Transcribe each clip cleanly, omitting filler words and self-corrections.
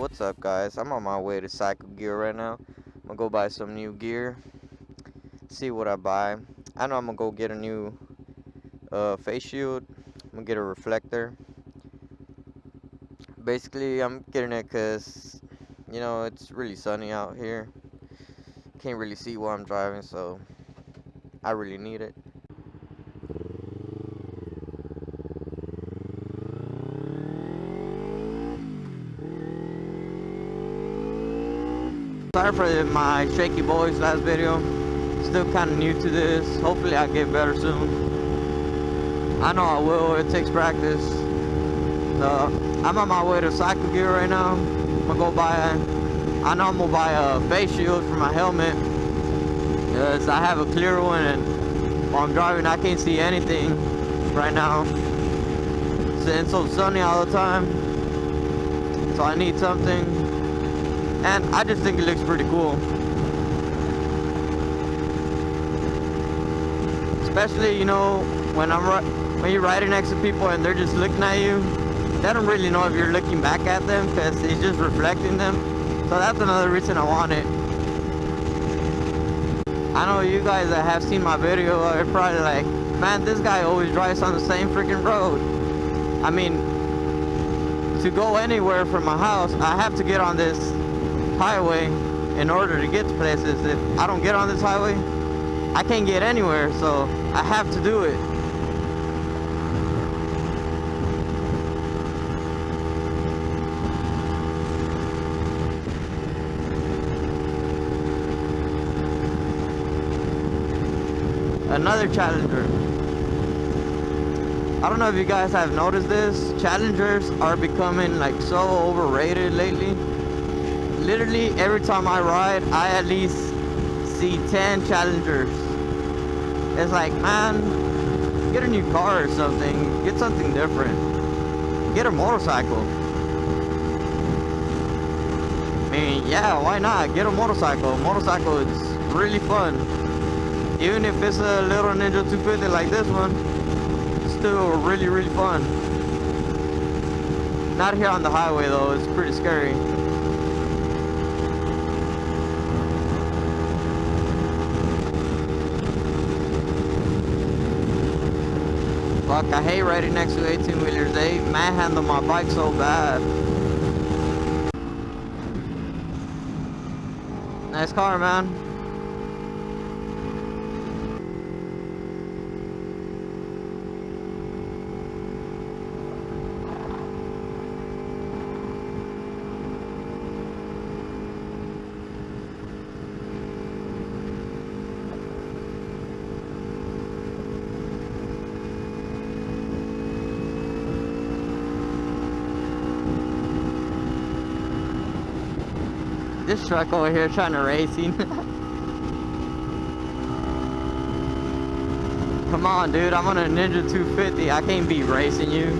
What's up, guys? I'm on my way to Cycle Gear right now. I'm gonna go buy some new gear, see what I buy. I know I'm gonna go get a new face shield. I'm gonna get a reflector. Basically, I'm getting it because, it's really sunny out here. Can't really see while I'm driving, so I really need it. Sorry for my shaky voice last video. Still kind of new to this. Hopefully I get better soon. I know I will. It takes practice. I'm on my way to Cycle Gear right now. I'm gonna go I'm gonna buy a face shield for my helmet, because I have a clear one and while I'm driving I can't see anything right now. It's so sunny all the time, so I need something. And I just think it looks pretty cool. Especially, when you're riding next to people and they're just looking at you. They don't really know if you're looking back at them because it's just reflecting them. So that's another reason I want it. I know you guys that have seen my video are probably like, man, this guy always drives on the same freaking road. I mean, to go anywhere from my house, I have to get on this highway in order to get to places. If I don't get on this highway, I can't get anywhere, so I have to do it. Another Challenger. I don't know if you guys have noticed this. Challengers are becoming like so overrated lately. Literally every time I ride, I at least see 10 Challengers. It's like, man, get a new car or something. Get something different. Get a motorcycle. I mean, yeah, why not? Get a motorcycle. Motorcycle is really fun. Even if it's a little Ninja250 like this one, it's still really, really fun. Not here on the highway though, it's pretty scary. Fuck, I hate riding next to 18-wheelers. They manhandle my bike so bad. Nice car, man. This truck over here trying to race him. Come on, dude, I'm on a Ninja250. I can't be racing you.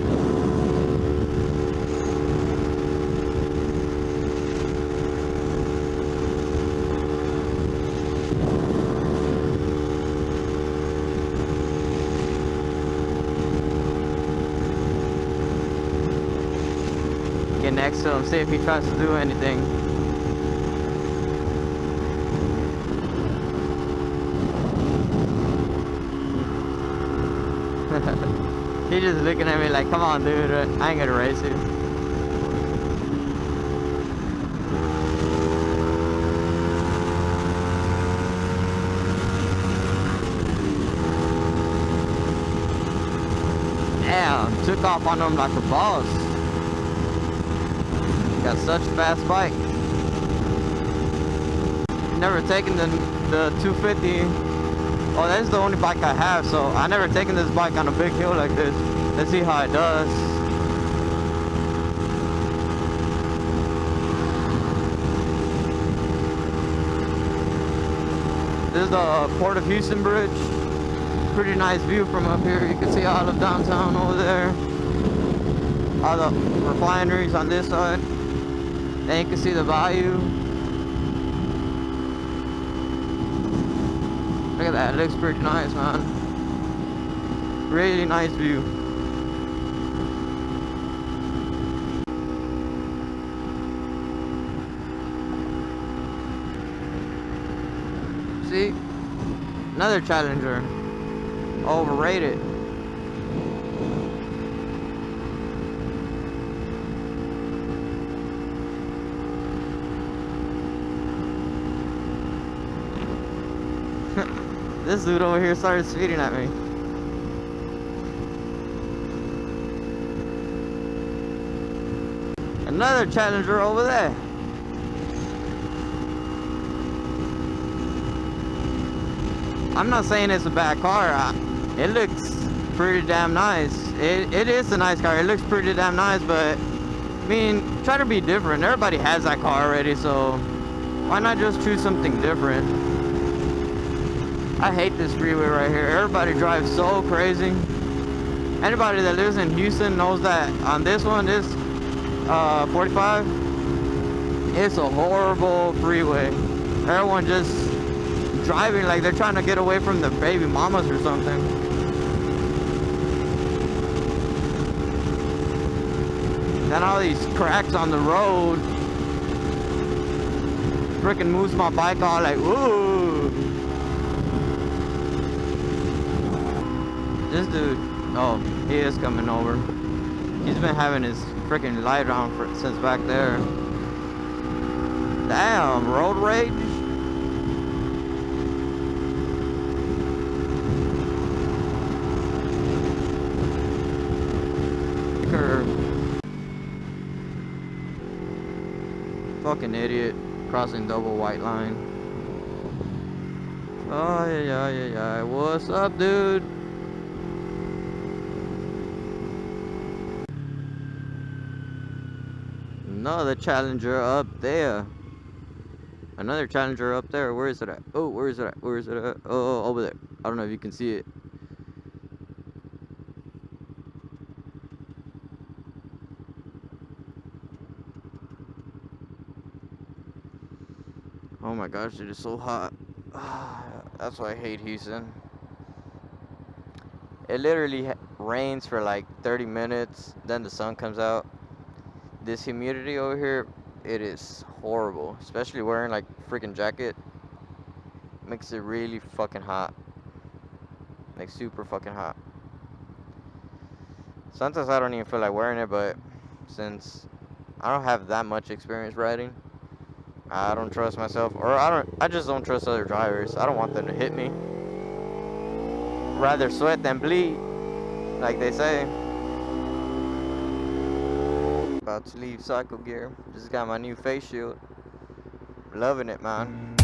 Get next to him, see if he tries to do anything. He's just looking at me like, come on, dude, I ain't gonna race you. Damn, took off on him like a boss. Got such a fast bike. Never taken the 250. Oh, that's the only bike I have, so I never taken this bike on a big hill like this. Let's see how it does. This is the Port of Houston Bridge. Pretty nice view from up here. You can see all of downtown over there. All the refineries on this side. Then you can see the bayou. Look at that, it looks pretty nice, man. Really nice view. see? Another Challenger. Overrated. This dude over here started speeding at me. Another Challenger over there. I'm not saying it's a bad car. It looks pretty damn nice. It is a nice car. It looks pretty damn nice, but I mean, try to be different. Everybody has that car already, so why not just choose something different? I hate this freeway right here. Everybody drives so crazy. Anybody that lives in Houston knows that on this one, this 45, it's a horrible freeway. Everyone just driving like they're trying to get away from their baby mamas or something. Then all these cracks on the road. Freaking moves my bike all like, ooh. This dude, oh, he is coming over. He's been having his freaking light on since back there. Damn, road rage. Fucking idiot, crossing double white line. Oh yeah. What's up, dude? Another Challenger up there. Another Challenger up there. Where is it at? Oh, where is it at? Where is it at? Oh, over there. I don't know if you can see it. Oh my gosh, it is so hot. That's why I hate Houston. It literally rains for like 30 minutes, then the sun comes out. This humidity over here, it is horrible. Especially wearing like freaking jacket. Makes it really fucking hot. Like super fucking hot. Sometimes I don't even feel like wearing it, but since I don't have that much experience riding, I don't trust myself, or I just don't trust other drivers. I don't want them to hit me. Rather sweat than bleed, like they say. About to leave cycle gear. Just got my new face shield. Loving it, man.